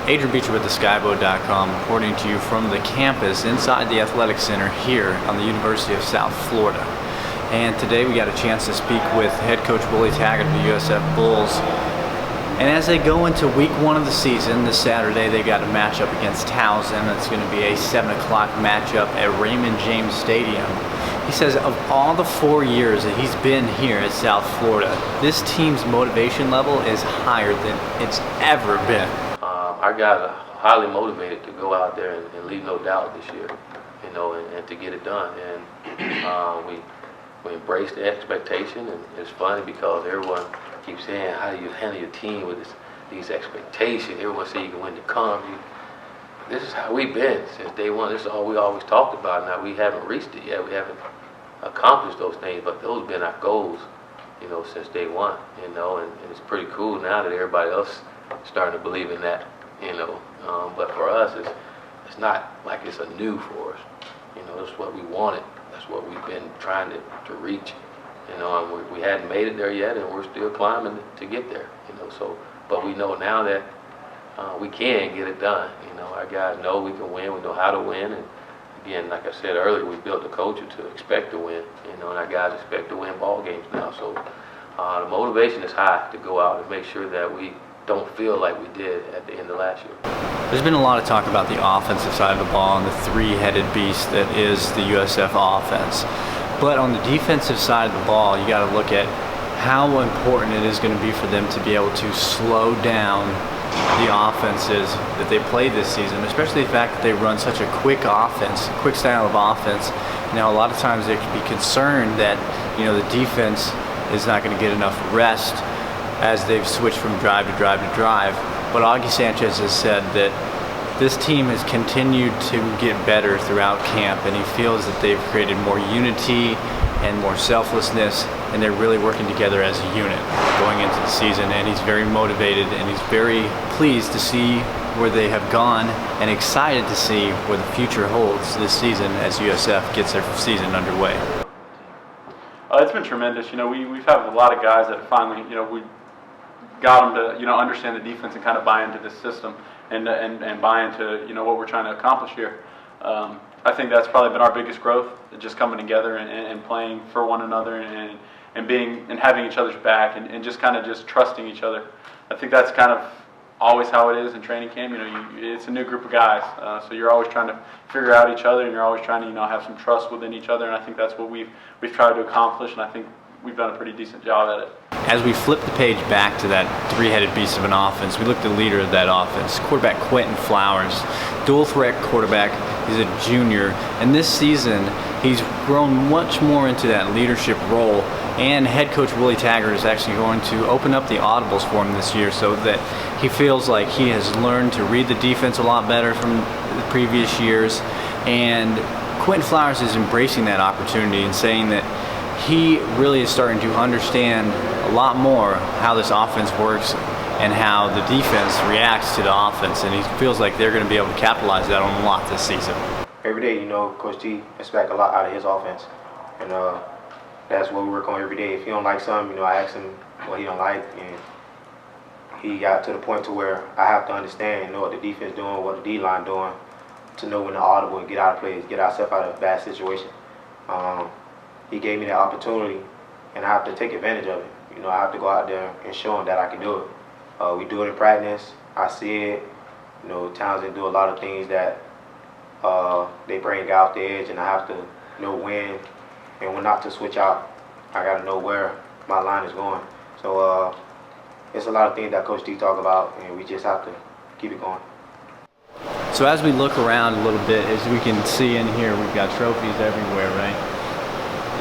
Adrian Beecher with the SkyBoat.com, reporting to you from the campus inside the Athletic Center here on the University of South Florida. And today we got a chance to speak with head coach Willie Taggart of the USF Bulls. And as they go into week 1 of the season, this Saturday they got a matchup against Towson. It's going to be a 7 o'clock matchup at Raymond James Stadium. He says of all the 4 years that he's been here at South Florida, this team's motivation level is higher than it's ever been. Our guys are highly motivated to go out there and leave no doubt this year, and to get it done. And we embrace the expectation, and it's funny because everyone keeps saying, how do you handle your team with these expectations? Everyone says you can win the conference. This is how we've been since day one. This is all we always talked about. Now we haven't reached it yet. We haven't accomplished those things, but those have been our goals, since day one. And it's pretty cool now that everybody else is starting to believe in that. But for us, it's not like it's a new for us. It's what we wanted. That's what we've been trying to reach. And we hadn't made it there yet, and we're still climbing to get there. But we know now that we can get it done. Our guys know we can win. We know how to win. And again, like I said earlier, we built a culture to expect to win. And our guys expect to win ball games now. So the motivation is high to go out and make sure that we don't feel like we did at the end of last year. There's been a lot of talk about the offensive side of the ball and the three-headed beast that is the USF offense. But on the defensive side of the ball, you got to look at how important it is going to be for them to be able to slow down the offenses that they play this season, especially the fact that they run such a quick offense, quick style of offense. Now, a lot of times they can be concerned that, the defense is not going to get enough rest as they've switched from drive to drive to drive. But Auggie Sanchez has said that this team has continued to get better throughout camp, and he feels that they've created more unity and more selflessness, and they're really working together as a unit going into the season. And he's very motivated, and he's very pleased to see where they have gone and excited to see where the future holds this season as USF gets their season underway. It's been tremendous. We've had a lot of guys that finally, we got them to, understand the defense and kind of buy into this system and buy into, what we're trying to accomplish here. I think that's probably been our biggest growth, just coming together and playing for one another and being and having each other's back and just kind of just trusting each other. I think that's kind of always how it is in training camp. It's a new group of guys, so you're always trying to figure out each other, and you're always trying to, have some trust within each other. And I think that's what we've tried to accomplish, and I think we've done a pretty decent job at it. As we flip the page back to that three-headed beast of an offense, we look at the leader of that offense, quarterback Quinton, dual threat quarterback. He's a junior, and this season he's grown much more into that leadership role. And head coach Willie Taggart is actually going to open up the audibles for him this year, so that he feels like he has learned to read the defense a lot better from the previous years. And Quinton Flowers is embracing that opportunity and saying that he really is starting to understand a lot more how this offense works and how the defense reacts to the offense, and he feels like they're going to be able to capitalize that on a lot this season. Every day, Coach T expects a lot out of his offense, and that's what we work on every day. If he don't like something, I ask him what he don't like, and he got to the point to where I have to understand, what the defense doing, what the D-line doing, to know when to audible and get out of plays, get ourselves out of a bad situation. He gave me that opportunity, and I have to take advantage of it. I have to go out there and show him that I can do it. We do it in practice. I see it. Townsend do a lot of things that they bring out the edge, and I have to know when and when not to switch out. I got to know where my line is going. So it's a lot of things that Coach T talk about, and we just have to keep it going. So as we look around a little bit, as we can see in here, we've got trophies everywhere, right?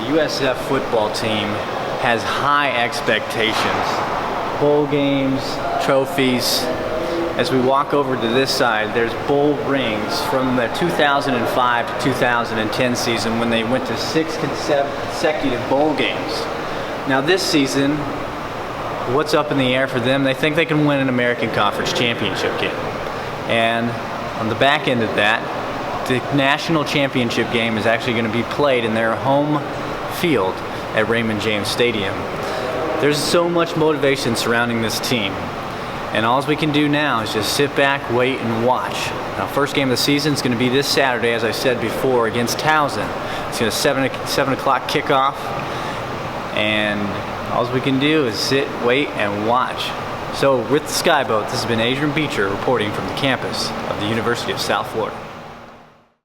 The USF football team has high expectations. Bowl games, trophies. As we walk over to this side, there's bowl rings from the 2005 to 2010 season when they went to 6 consecutive bowl games. Now this season, what's up in the air for them? They think they can win an American Conference Championship game. And on the back end of that, the national championship game is actually going to be played in their home field at Raymond James Stadium. There's so much motivation surrounding this team. And all we can do now is just sit back, wait, and watch. Now, first game of the season is going to be this Saturday, as I said before, against Towson. It's going to 7 o'clock kickoff. And all we can do is sit, wait, and watch. So with the SkyBoat, this has been Adrian Beecher reporting from the campus of the University of South Florida.